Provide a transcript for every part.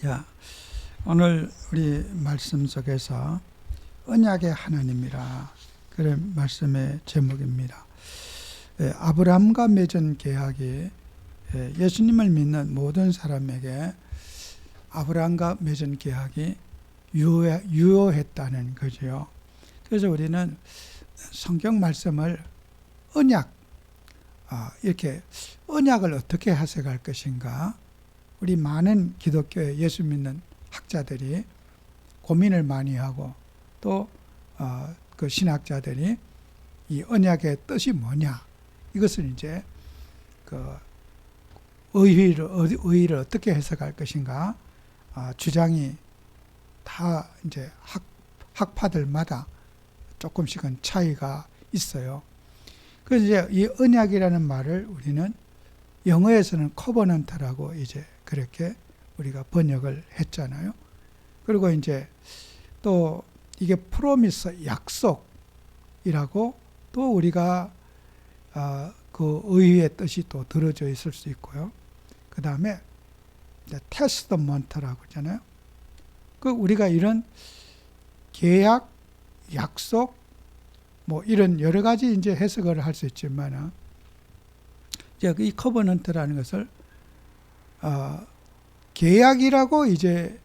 야, 오늘 우리 말씀 속에서 언약의 하나님이라 그런 말씀의 제목입니다. 아브라함과 맺은 계약이 예수님을 믿는 모든 사람에게 아브라함과 맺은 계약이 유효했다는 거죠. 그래서 우리는 성경 말씀을 언약, 이렇게 언약을 어떻게 해석할 것인가, 우리 많은 기독교의 예수 믿는 학자들이 고민을 많이 하고 또 그 신학자들이 이 언약의 뜻이 뭐냐, 이것을 이제 그 의의를 어떻게 해석할 것인가 주장이 다 이제 학파들마다 조금씩은 차이가 있어요. 그래서 이제 이 언약이라는 말을 우리는 영어에서는 커버넌트라고 이제 그렇게 우리가 번역을 했잖아요. 그리고 이제 또 이게 프로미스, 약속이라고 또 우리가 그 의의 뜻이 또 들어져 있을 수 있고요. 그 다음에 테스트먼트라고 하잖아요. 그 우리가 이런 계약, 약속, 뭐 이런 여러 가지 이제 해석을 할 수 있지만, 이제 이 커버넌트라는 것을 계약이라고 이제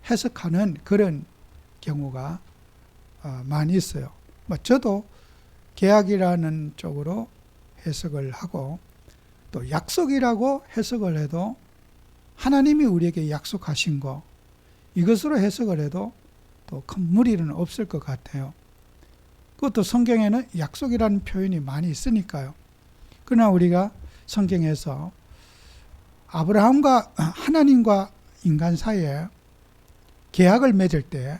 해석하는 그런 경우가 많이 있어요. 뭐 저도 계약이라는 쪽으로 해석을 하고 또 약속이라고 해석을 해도 하나님이 우리에게 약속하신 거, 이것으로 해석을 해도 또 큰 무리는 없을 것 같아요. 그것도 성경에는 약속이라는 표현이 많이 있으니까요. 그러나 우리가 성경에서 아브라함과 하나님과 인간 사이에 계약을 맺을 때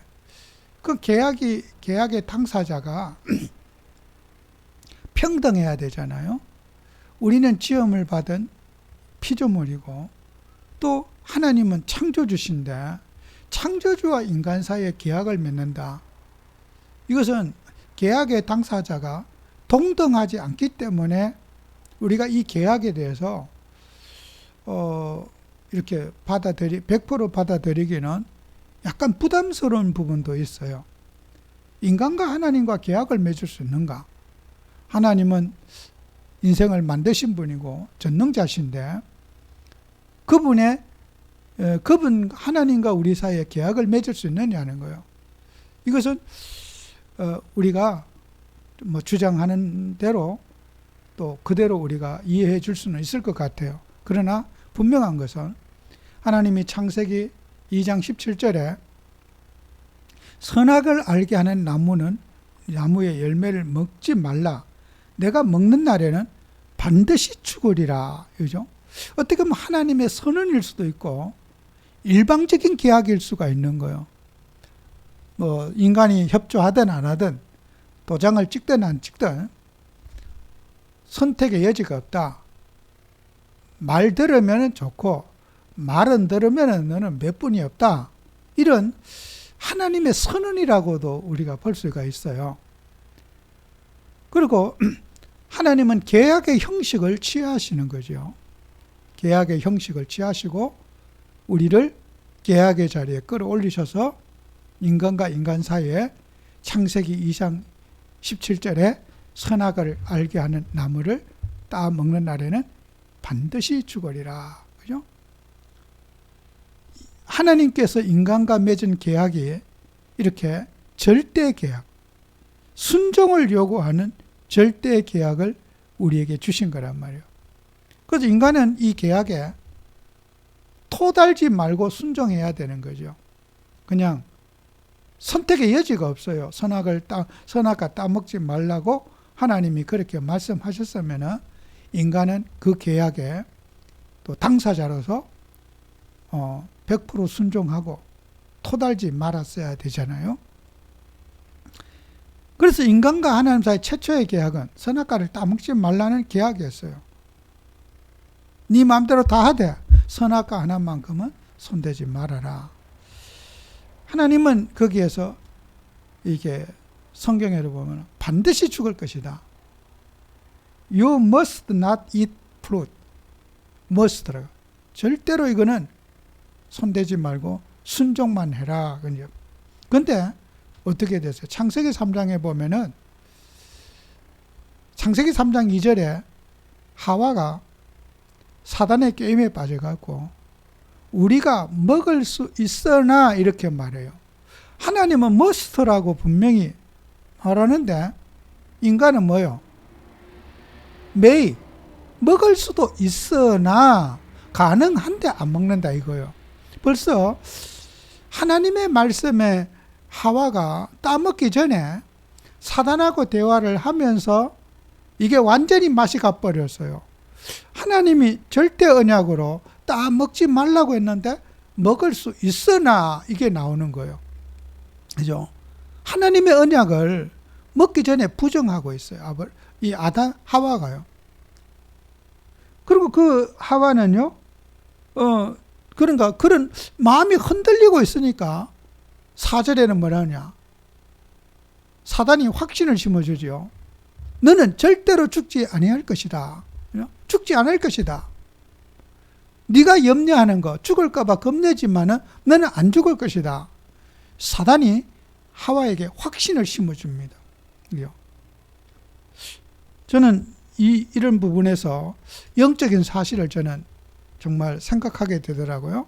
그 계약의 당사자가 평등해야 되잖아요. 우리는 지음을 받은 피조물이고 또 하나님은 창조주신데 창조주와 인간 사이에 계약을 맺는다. 이것은 계약의 당사자가 동등하지 않기 때문에 우리가 이 계약에 대해서 이렇게 100% 받아들이기는 약간 부담스러운 부분도 있어요. 인간과 하나님과 계약을 맺을 수 있는가? 하나님은 인생을 만드신 분이고 전능자신데 그분 하나님과 우리 사이에 계약을 맺을 수 있느냐는 거예요. 이것은 우리가 뭐 주장하는 대로 또 그대로 우리가 이해해 줄 수는 있을 것 같아요. 그러나 분명한 것은 하나님이 창세기 2장 17절에 선악을 알게 하는 나무의 열매를 먹지 말라. 내가 먹는 날에는 반드시 죽으리라. 그죠? 어떻게 보면 하나님의 선언일 수도 있고 일방적인 계약일 수가 있는 거예요. 뭐 인간이 협조하든 안 하든 도장을 찍든 안 찍든 선택의 여지가 없다. 말 들으면 좋고 말 안 들으면 너는 몇 분이 없다. 이런 하나님의 선언이라고도 우리가 볼 수가 있어요. 그리고 하나님은 계약의 형식을 취하시는 거죠. 계약의 형식을 취하시고 우리를 계약의 자리에 끌어올리셔서 인간과 인간 사이에 창세기 2장 17절에 선악을 알게 하는 나무를 따 먹는 날에는 반드시 죽으리라. 그죠? 하나님께서 인간과 맺은 계약이 이렇게 절대 계약, 순종을 요구하는 절대 계약을 우리에게 주신 거란 말이에요. 그래서 인간은 이 계약에 토달지 말고 순종해야 되는 거죠. 그냥 선택의 여지가 없어요. 선악과 따먹지 말라고 하나님이 그렇게 말씀하셨으면 인간은 그 계약에 또 당사자로서 100% 순종하고 토달지 말았어야 되잖아요. 그래서 인간과 하나님 사이 최초의 계약은 선악과를 따먹지 말라는 계약이었어요. 네 마음대로 다 하되 선악과 하나만큼은 손대지 말아라. 하나님은 거기에서 이게 성경에 보면 반드시 죽을 것이다. You must not eat fruit. must라고. 절대로 이거는 손대지 말고 순종만 해라. 근데 어떻게 됐어요? 창세기 3장에 보면은 창세기 3장 2절에 하와가 사단의 게임에 빠져갖고 우리가 먹을 수 있으나 이렇게 말해요. 하나님은 머스트라고 분명히 말하는데 인간은 뭐요? 매일 먹을 수도 있으나 가능한데 안 먹는다 이거요. 벌써 하나님의 말씀에 하와가 따먹기 전에 사단하고 대화를 하면서 이게 완전히 맛이 가버렸어요. 하나님이 절대 언약으로 따먹지 말라고 했는데 먹을 수 있으나 이게 나오는 거예요. 그죠? 하나님의 언약을 먹기 전에 부정하고 있어요. 이 아담 하와가요. 그리고 그 하와는요, 그러니까 그런 마음이 흔들리고 있으니까 4절에는 뭐라냐? 사단이 확신을 심어주죠. 너는 절대로 죽지 아니할 것이다. 죽지 않을 것이다. 네가 염려하는 거 죽을까 봐 겁내지만은 너는 안 죽을 것이다. 사단이 하와에게 확신을 심어줍니다. 저는 이런 부분에서 영적인 사실을 저는 정말 생각하게 되더라고요.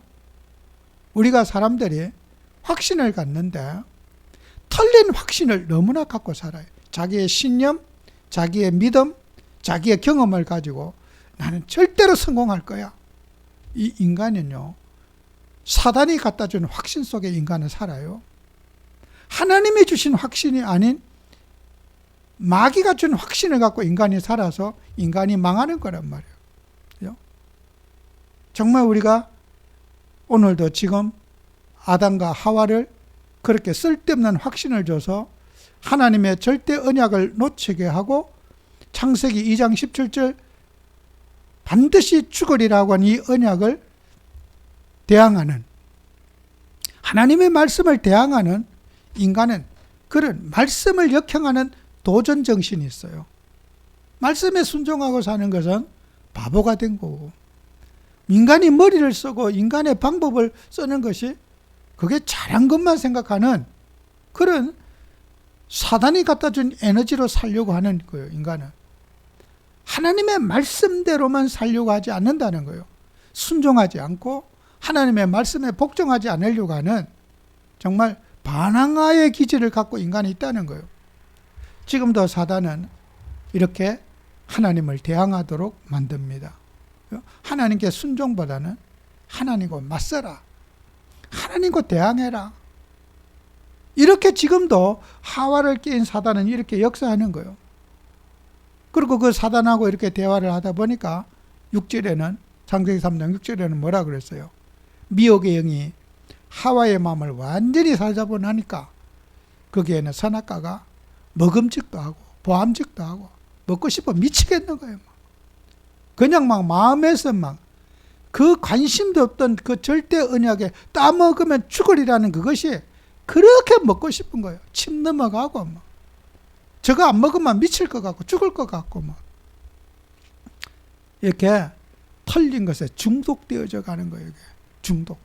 우리가 사람들이 확신을 갖는데 틀린 확신을 너무나 갖고 살아요. 자기의 신념, 자기의 믿음, 자기의 경험을 가지고 나는 절대로 성공할 거야. 이 인간은요, 사단이 갖다 준 확신 속에 인간은 살아요. 하나님이 주신 확신이 아닌 마귀가 준 확신을 갖고 인간이 살아서 인간이 망하는 거란 말이에요. 정말 우리가 오늘도 지금 아담과 하와를 그렇게 쓸데없는 확신을 줘서 하나님의 절대 언약을 놓치게 하고 창세기 2장 17절 반드시 죽으리라고 한 이 언약을 대항하는, 하나님의 말씀을 대항하는 인간은 그런 말씀을 역행하는 도전 정신이 있어요. 말씀에 순종하고 사는 것은 바보가 된 거고, 인간이 머리를 쓰고 인간의 방법을 쓰는 것이 그게 잘한 것만 생각하는 그런 사단이 갖다 준 에너지로 살려고 하는 거예요. 인간은 하나님의 말씀대로만 살려고 하지 않는다는 거예요. 순종하지 않고 하나님의 말씀에 복종하지 않으려고 하는 정말 반항아의 기질을 갖고 인간이 있다는 거예요. 지금도 사단은 이렇게 하나님을 대항하도록 만듭니다. 하나님께 순종보다는 하나님과 맞서라, 하나님과 대항해라. 이렇게 지금도 하와를 깨인 사단은 이렇게 역사하는 거예요. 그리고 그 사단하고 이렇게 대화를 하다 보니까 6절에는, 창세기 3장 6절에는 뭐라 그랬어요? 미혹의 영이 하와의 마음을 완전히 사로잡아 나니까 거기에는 선악과가 먹음직도 하고 보암직도 하고 먹고 싶어 미치겠는 거예요. 그냥 막 마음에서 막 그 관심도 없던 그 절대 언약에 따먹으면 죽으리라는 그것이 그렇게 먹고 싶은 거예요. 침 넘어가고 막 저거 안 먹으면 미칠 것 같고 죽을 것 같고 막 이렇게 털린 것에 중독되어져 가는 거예요. 이게 중독.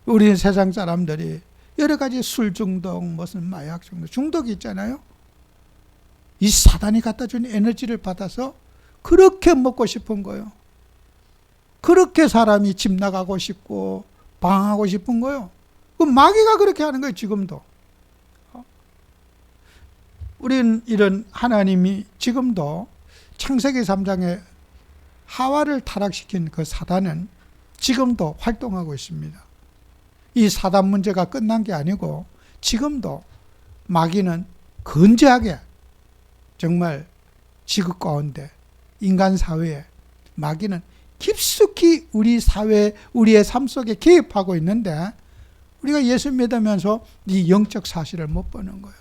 우리 세상 사람들이 여러 가지 술 중독, 무슨 마약 중독, 중독이 있잖아요. 이 사단이 갖다 준 에너지를 받아서 그렇게 먹고 싶은 거예요. 그렇게 사람이 집 나가고 싶고 방황하고 싶은 거예요. 그 마귀가 그렇게 하는 거예요. 지금도. 우리는 이런 하나님이 지금도 창세기 3장에 하와를 타락시킨 그 사단은 지금도 활동하고 있습니다. 이 사단 문제가 끝난 게 아니고 지금도 마귀는 건재하게 정말 지구 가운데 인간 사회에 마귀는 깊숙이 우리 사회, 우리의 삶 속에 개입하고 있는데 우리가 예수 믿으면서 이 영적 사실을 못 보는 거예요.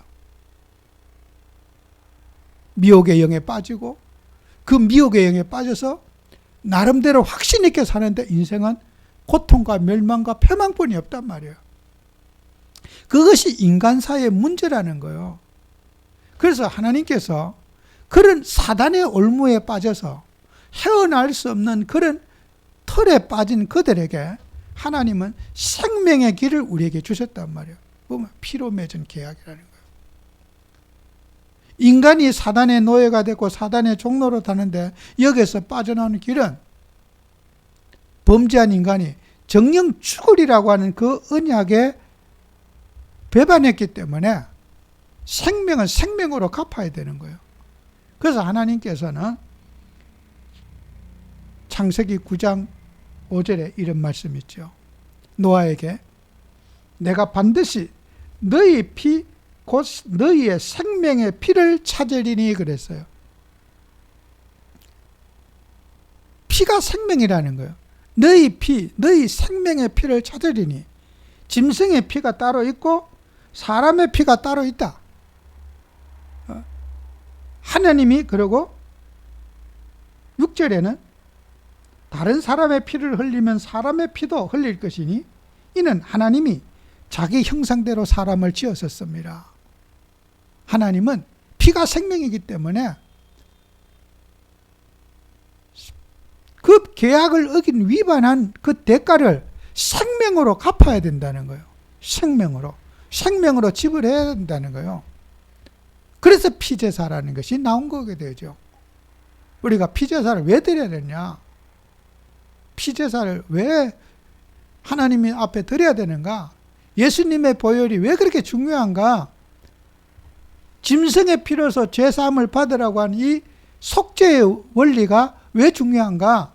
미혹의 영에 빠지고 그 미혹의 영에 빠져서 나름대로 확신 있게 사는데 인생은 고통과 멸망과 패망뿐이 없단 말이에요. 그것이 인간사의 문제라는 거예요. 그래서 하나님께서 그런 사단의 올무에 빠져서 헤어날 수 없는 그런 틀에 빠진 그들에게 하나님은 생명의 길을 우리에게 주셨단 말이에요. 보면 피로 맺은 계약이라는 거예요. 인간이 사단의 노예가 됐고 사단의 종로로 타는데 여기서 빠져나오는 길은 범죄한 인간이 정령 죽으리라고 하는 그 언약에 배반했기 때문에 생명은 생명으로 갚아야 되는 거예요. 그래서 하나님께서는 창세기 9장 5절에 이런 말씀이 있죠. 노아에게 내가 반드시 너희 피 곧 너희의 생명의 피를 찾으리니 그랬어요. 피가 생명이라는 거예요. 너희 피, 너희 생명의 피를 찾으리니 짐승의 피가 따로 있고 사람의 피가 따로 있다. 하나님이 그러고 6절에는 다른 사람의 피를 흘리면 사람의 피도 흘릴 것이니 이는 하나님이 자기 형상대로 사람을 지었었습니다. 하나님은 피가 생명이기 때문에 그 계약을 어긴 위반한 그 대가를 생명으로 갚아야 된다는 거예요. 생명으로 지불해야 된다는 거예요. 그래서 피제사라는 것이 나온 거게 되죠. 우리가 피제사를 왜 드려야 되냐? 피제사를 왜 하나님 앞에 드려야 되는가? 예수님의 보혈이 왜 그렇게 중요한가? 짐승의 피로서 죄사함을 받으라고 하는 이 속죄의 원리가 왜 중요한가?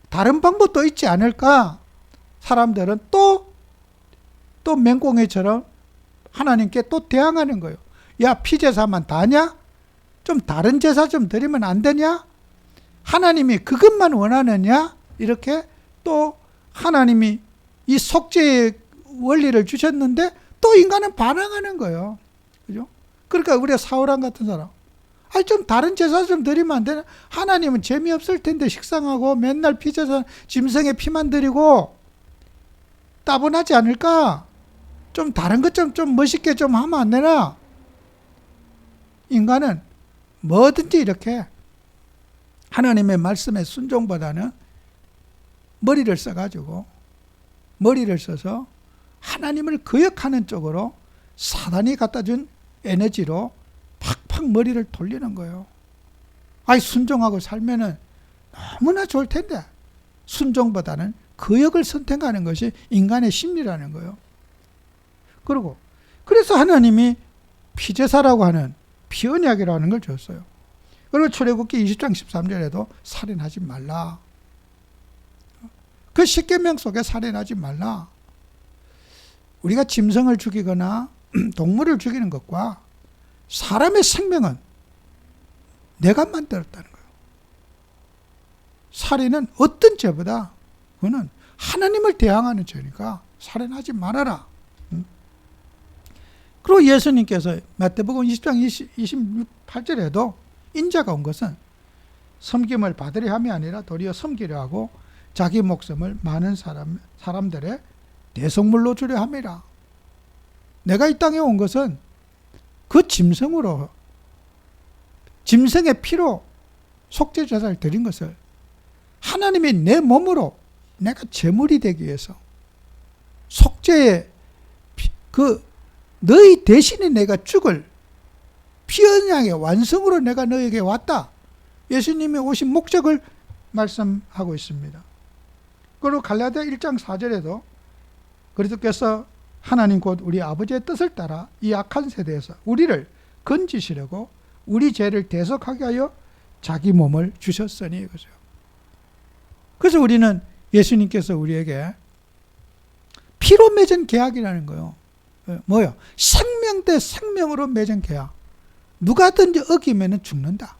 다른 방법도 있지 않을까? 사람들은 또 맹꽁이처럼 하나님께 또 대항하는 거예요. 야, 피제사만 다냐? 좀 다른 제사 좀 드리면 안 되냐? 하나님이 그것만 원하느냐? 이렇게 또 하나님이 이 속죄의 원리를 주셨는데 또 인간은 반항하는 거예요. 그죠? 그러니까 우리가 사울왕 같은 사람, 아니 좀 다른 제사 좀 드리면 안 되나? 하나님은 재미없을 텐데 식상하고 맨날 피제사 짐승의 피만 드리고 따분하지 않을까? 좀 다른 것 좀 멋있게 좀 하면 안 되나? 인간은 뭐든지 이렇게 하나님의 말씀에 순종보다는 머리를 써서 하나님을 거역하는 쪽으로 사단이 갖다 준 에너지로 팍팍 머리를 돌리는 거예요. 아이, 순종하고 살면은 너무나 좋을 텐데 순종보다는 거역을 선택하는 것이 인간의 심리라는 거예요. 그래서 하나님이 피제사라고 하는 피언약이라는 걸 줬어요. 그리고 출애굽기 20장 13절에도 살인하지 말라. 그 십계명 속에 살인하지 말라. 우리가 짐승을 죽이거나 동물을 죽이는 것과 사람의 생명은 내가 만들었다는 거예요. 살인은 어떤 죄보다 그거는 하나님을 대항하는 죄니까 살인하지 말아라. 그리고 예수님께서 마태복음 20장 28절에도 인자가 온 것은 섬김을 받으려 함이 아니라 도리어 섬기려 하고 자기 목숨을 많은 사람들의 대속물로 주려 함이라. 내가 이 땅에 온 것은 그 짐승의 피로 속죄제사를 드린 것을 하나님이 내 몸으로 내가 제물이 되기 위해서 속죄의 너희 대신에 내가 죽을 피언약의 완성으로 내가 너에게 왔다. 예수님이 오신 목적을 말씀하고 있습니다. 그리고 갈라디아 1장 4절에도 그리스도께서 하나님 곧 우리 아버지의 뜻을 따라 이 악한 세대에서 우리를 건지시려고 우리 죄를 대속하게 하여 자기 몸을 주셨으니 그죠. 그래서 우리는 예수님께서 우리에게 피로 맺은 계약이라는 거예요. 뭐요? 생명 대 생명으로 맺은 계약. 누가든지 어기면 죽는다.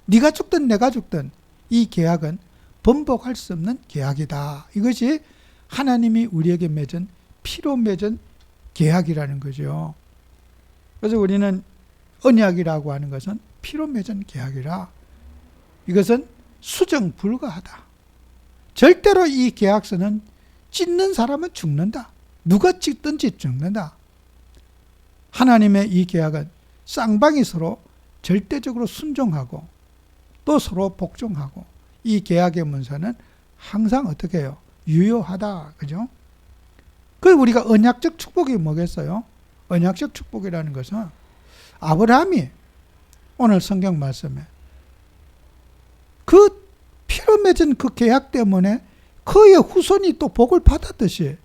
네가 죽든 내가 죽든 이 계약은 번복할 수 없는 계약이다. 이것이 하나님이 우리에게 맺은 피로 맺은 계약이라는 거죠. 그래서 우리는 언약이라고 하는 것은 피로 맺은 계약이라 이것은 수정 불가하다. 절대로 이 계약서는 찢는 사람은 죽는다. 누가 찢든지 죽는다. 하나님의 이 계약은 쌍방이 서로 절대적으로 순종하고 또 서로 복종하고 이 계약의 문서는 항상 어떻게 해요? 유효하다. 그죠? 그 우리가 언약적 축복이 뭐겠어요? 언약적 축복이라는 것은 아브라함이 오늘 성경 말씀에 그 피로 맺은 그 계약 때문에 그의 후손이 또 복을 받았듯이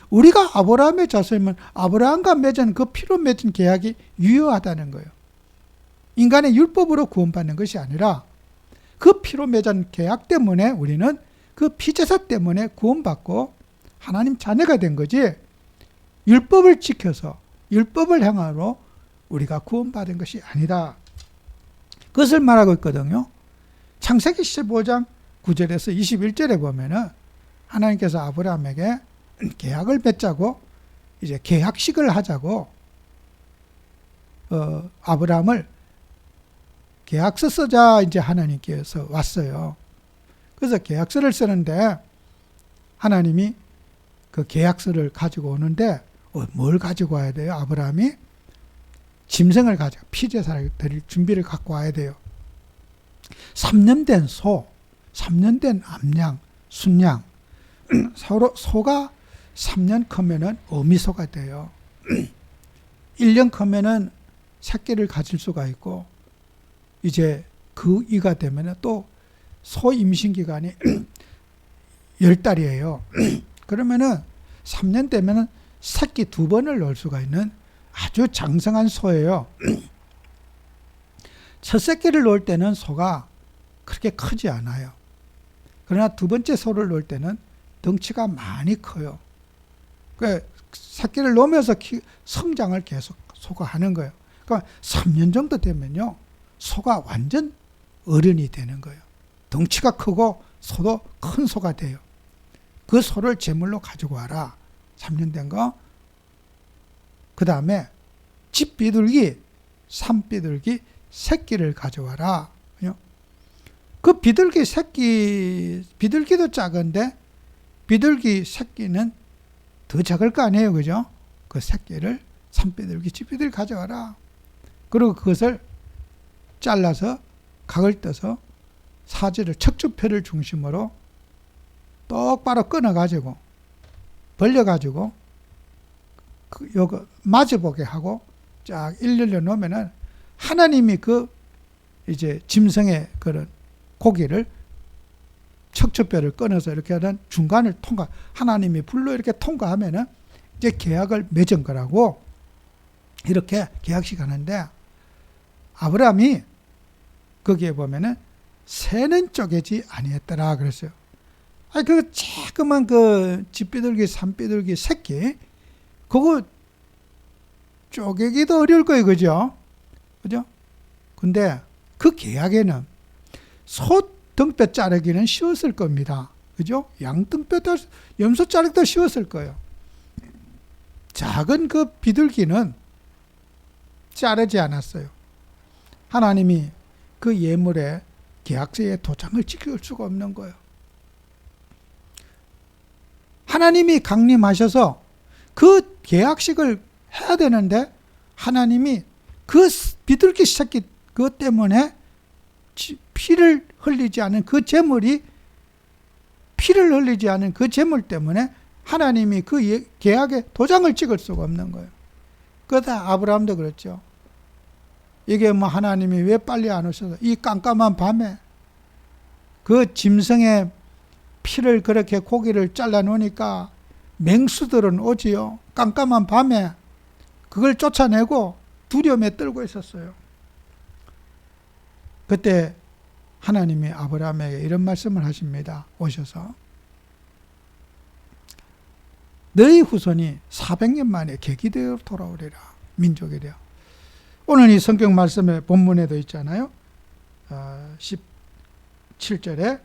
우리가 아브라함의 자손이면 아브라함과 맺은 그 피로 맺은 계약이 유효하다는 거예요. 인간의 율법으로 구원받는 것이 아니라 그 피로 맺은 계약 때문에 우리는 그 피제사 때문에 구원받고 하나님 자녀가 된 거지, 율법을 지켜서 율법을 행하로 우리가 구원받은 것이 아니다. 그것을 말하고 있거든요. 창세기 15장 9절에서 21절에 보면은 하나님께서 아브라함에게 계약을 맺자고 이제 계약식을 하자고 아브라함을 계약서 쓰자 이제 하나님께서 왔어요. 그래서 계약서를 쓰는데 하나님이 그 계약서를 가지고 오는데 뭘 가지고 와야 돼요? 아브라함이 짐승을 가지고 피제사를 드릴 준비를 갖고 와야 돼요. 3년 된 소, 3년 된 암양, 순양. 소가 3년 크면은 어미소가 돼요. 1년 크면은 새끼를 가질 수가 있고, 이제 그 이가 되면은 또 소 임신 기간이 10달이에요. 그러면은 3년 되면은 새끼 2번을 넣을 수가 있는 아주 장성한 소예요. 첫 새끼를 놓을 때는 소가 그렇게 크지 않아요. 그러나 두 번째 소를 놓을 때는 덩치가 많이 커요. 그 새끼를 놓으면서 성장을 계속 소가 하는 거예요. 그러니까 3년 정도 되면요, 소가 완전 어른이 되는 거예요. 덩치가 크고 소도 큰 소가 돼요. 그 소를 제물로 가지고 와라. 3년 된 거. 그 다음에 집 비둘기, 산 비둘기 새끼를 가져와라. 그 비둘기 새끼, 비둘기도 작은데 비둘기 새끼는 더 작을 거 아니에요. 그죠? 그 새끼를 산비둘기, 집비둘기 가져와라. 그리고 그것을 잘라서 각을 떠서 사지를, 척추뼈를 중심으로 똑바로 끊어가지고 벌려가지고 요거 마주보게 하고 쫙 일렬로 놓으면은 하나님이 그 이제 짐승의 그런 고기를 척추뼈를 끊어서 이렇게 하는 중간을 통과, 하나님이 불로 이렇게 통과하면은 이제 계약을 맺은 거라고 이렇게 계약식 하는데, 아브라함이 거기에 보면은 새는 쪼개지 아니했더라 그랬어요. 아니 그 조그만 그 집비둘기, 산비둘기 새끼 그거 쪼개기도 어려울 거예요. 그죠? 그죠? 근데 그 계약에는 소 등뼈 자르기는 쉬웠을 겁니다. 그죠? 양 등뼈, 염소 자르기도 쉬웠을 거예요. 작은 그 비둘기는 자르지 않았어요. 하나님이 그 예물에 계약서에 도장을 찍을 수가 없는 거예요. 하나님이 강림하셔서 그 계약식을 해야 되는데 하나님이 그 비둘기 새끼 그것 때문에 피를 흘리지 않은 그 제물이, 피를 흘리지 않은 그 제물 때문에 하나님이 그 계약에 도장을 찍을 수가 없는 거예요. 그러다 아브라함도 그랬죠. 이게 뭐 하나님이 왜 빨리 안 오셔서 이 깜깜한 밤에 그 짐승의 피를 그렇게 고기를 잘라 놓으니까 맹수들은 오지요. 깜깜한 밤에 그걸 쫓아내고 두려움에 떨고 있었어요. 그때 하나님이 아브라함에게 이런 말씀을 하십니다. 오셔서 너희 후손이 400년 만에 계기되어 돌아오리라. 민족이 되어. 오늘 이 성경 말씀의 본문에도 있잖아요. 17절에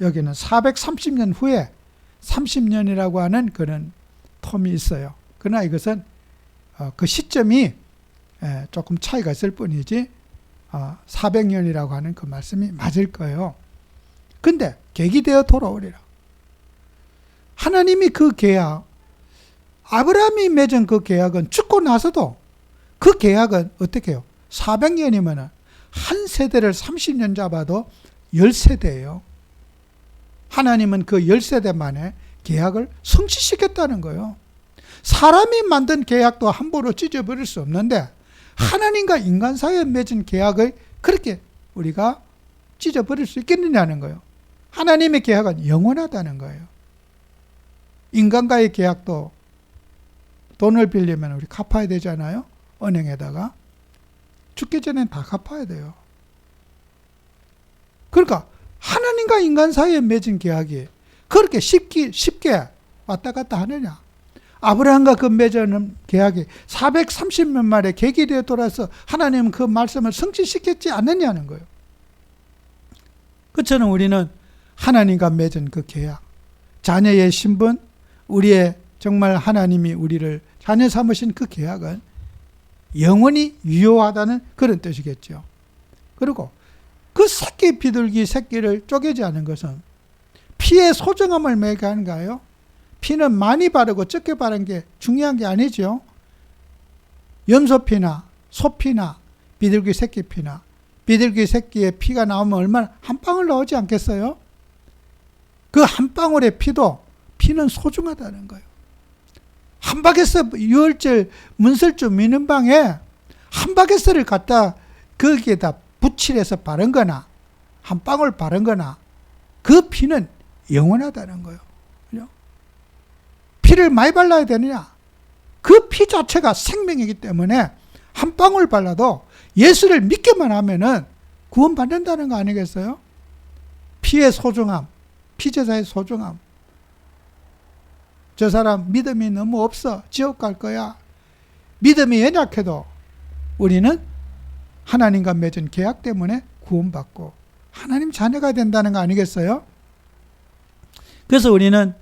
여기는 430년 후에 30년이라고 하는 그런 텀이 있어요. 그러나 이것은 그 시점이 조금 차이가 있을 뿐이지 400년이라고 하는 그 말씀이 맞을 거예요. 근데 계기되어 돌아오리라. 하나님이 그 계약, 아브라함이 맺은 그 계약은 죽고 나서도 그 계약은 어떻게 해요? 400년이면 한 세대를 30년 잡아도 10세대예요. 하나님은 그 10세대 만에 계약을 성취시켰다는 거예요. 사람이 만든 계약도 함부로 찢어버릴 수 없는데 하나님과 인간 사이에 맺은 계약을 그렇게 우리가 찢어버릴 수 있겠느냐는 거예요. 하나님의 계약은 영원하다는 거예요. 인간과의 계약도 돈을 빌리면 우리 갚아야 되잖아요. 은행에다가. 죽기 전엔 다 갚아야 돼요. 그러니까 하나님과 인간 사이에 맺은 계약이 그렇게 쉽게 왔다 갔다 하느냐. 아브라함과 그 맺은 계약이 430년 만에 계기되어 돌아서 하나님은 그 말씀을 성취시켰지 않느냐는 거예요. 그처럼 우리는 하나님과 맺은 그 계약, 자녀의 신분, 우리의 정말 하나님이 우리를 자녀 삼으신 그 계약은 영원히 유효하다는 그런 뜻이겠죠. 그리고 그 새끼 비둘기 새끼를 쪼개지 않은 것은 피의 소중함을 매개하는가요? 피는 많이 바르고 적게 바른 게 중요한 게 아니죠. 염소피나 소피나 비둘기 새끼 피나 비둘기 새끼의 피가 나오면 얼마나 한 방울 나오지 않겠어요? 그 한 방울의 피는 소중하다는 거예요. 한바게스 유월절 문설주 미는 방에 한바게스를 갖다 거기에다 붓칠해서 바른 거나 한 방울 바른 거나 그 피는 영원하다는 거예요. 그죠? 피를 많이 발라야 되느냐? 그 피 자체가 생명이기 때문에 한 방울 발라도 예수를 믿기만 하면은 구원받는다는 거 아니겠어요? 피의 소중함, 피제사의 소중함. 저 사람 믿음이 너무 없어. 지옥 갈 거야. 믿음이 연약해도 우리는 하나님과 맺은 계약 때문에 구원받고 하나님 자녀가 된다는 거 아니겠어요? 그래서 우리는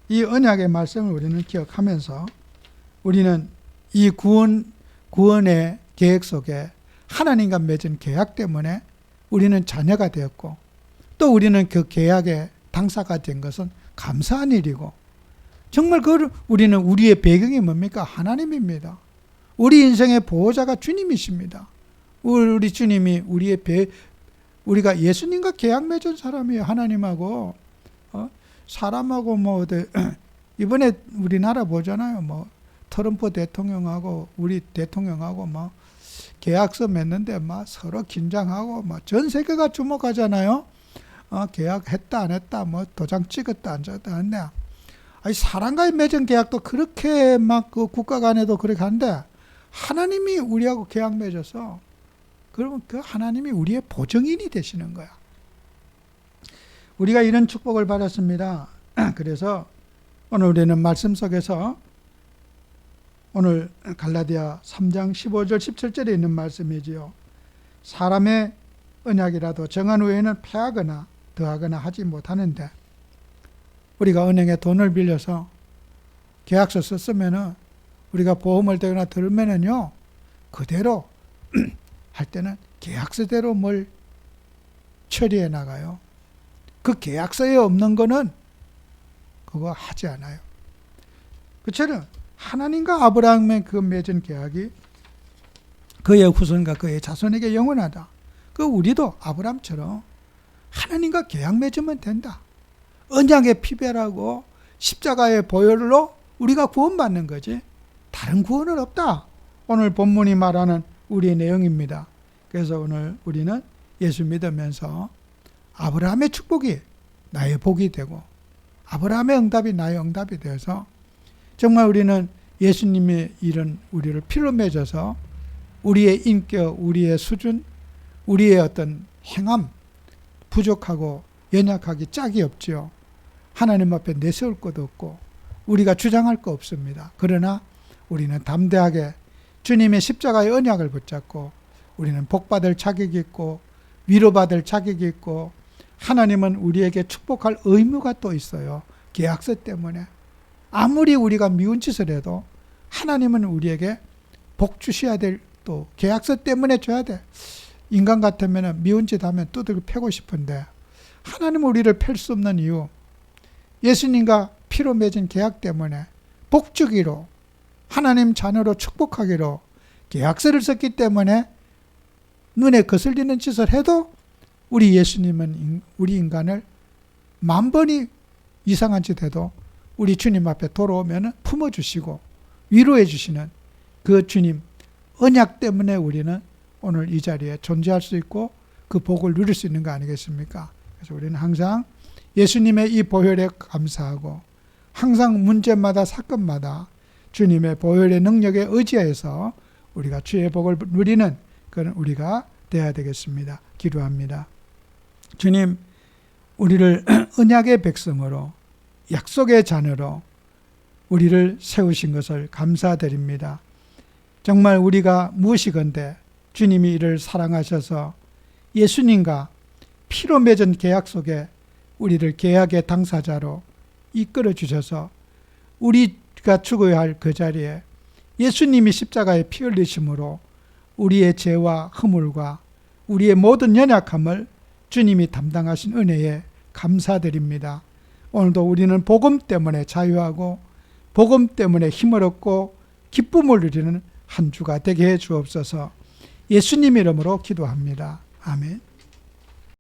이 언약의 말씀을 우리는 기억하면서 우리는 이 구원의 계획 속에 하나님과 맺은 계약 때문에 우리는 자녀가 되었고 또 우리는 그 계약의 당사가 된 것은 감사한 일이고 정말 우리는 우리의 배경이 뭡니까? 하나님입니다. 우리 인생의 보호자가 주님이십니다. 우리 주님이 우리가 예수님과 계약 맺은 사람이에요. 하나님하고. 사람하고 이번에 우리나라 보잖아요. 트럼프 대통령하고 우리 대통령하고 계약서 맺는데 서로 긴장하고 전 세계가 주목하잖아요. 계약했다 안 했다 도장 찍었다 안 찍었다 했네. 아니 사람과의 맺은 계약도 그렇게 그 국가 간에도 그렇게 하는데 하나님이 우리하고 계약 맺어서 그러면 그 하나님이 우리의 보증인이 되시는 거야. 우리가 이런 축복을 받았습니다. 그래서 오늘 우리는 말씀 속에서 오늘 갈라디아 3장 15절 17절에 있는 말씀이지요. 사람의 언약이라도 정한 후에는 패하거나 더하거나 하지 못하는데 우리가 은행에 돈을 빌려서 계약서 썼으면은 우리가 보험을 대거나 들면은요 그대로 할 때는 계약서대로 뭘 처리해 나가요. 그 계약서에 없는 거는 그거 하지 않아요. 그처럼 하나님과 아브라함의 그 맺은 계약이 그의 후손과 그의 자손에게 영원하다. 그 우리도 아브라함처럼 하나님과 계약 맺으면 된다. 언약의 피배라고 십자가의 보혈로 우리가 구원받는 거지 다른 구원은 없다. 오늘 본문이 말하는 우리의 내용입니다. 그래서 오늘 우리는 예수 믿으면서 아브라함의 축복이 나의 복이 되고 아브라함의 응답이 나의 응답이 되어서 정말 우리는 예수님의 일은 우리를 피로 맺어서 우리의 인격, 우리의 수준, 우리의 어떤 행함 부족하고 연약하기 짝이 없지요. 하나님 앞에 내세울 것도 없고 우리가 주장할 거 없습니다. 그러나 우리는 담대하게 주님의 십자가의 언약을 붙잡고 우리는 복받을 자격이 있고 위로받을 자격이 있고 하나님은 우리에게 축복할 의무가 또 있어요. 계약서 때문에. 아무리 우리가 미운 짓을 해도 하나님은 우리에게 복 주셔야 될 또 계약서 때문에 줘야 돼. 인간 같으면 미운 짓 하면 두들겨 패고 싶은데 하나님은 우리를 팰 수 없는 이유 예수님과 피로 맺은 계약 때문에 복 주기로 하나님 자녀로 축복하기로 계약서를 썼기 때문에 눈에 거슬리는 짓을 해도 우리 예수님은 우리 인간을 10,000번이 이상한 짓 해도 우리 주님 앞에 돌아오면 품어주시고 위로해 주시는 그 주님 언약 때문에 우리는 오늘 이 자리에 존재할 수 있고 그 복을 누릴 수 있는 거 아니겠습니까? 그래서 우리는 항상 예수님의 이 보혈에 감사하고 항상 문제마다 사건마다 주님의 보혈의 능력에 의지해서 우리가 주의 복을 누리는 그런 우리가 되어야 되겠습니다. 기도합니다. 주님, 우리를 언약의 백성으로 약속의 자녀로 우리를 세우신 것을 감사드립니다. 정말 우리가 무엇이건대 주님이 이를 사랑하셔서 예수님과 피로 맺은 계약 속에 우리를 계약의 당사자로 이끌어 주셔서 우리가 죽어야 할 그 자리에 예수님이 십자가에 피 흘리심으로 우리의 죄와 허물과 우리의 모든 연약함을 주님이 담당하신 은혜에 감사드립니다. 오늘도 우리는 복음 때문에 자유하고 복음 때문에 힘을 얻고 기쁨을 누리는 한 주가 되게 해 주옵소서. 예수님 이름으로 기도합니다. 아멘.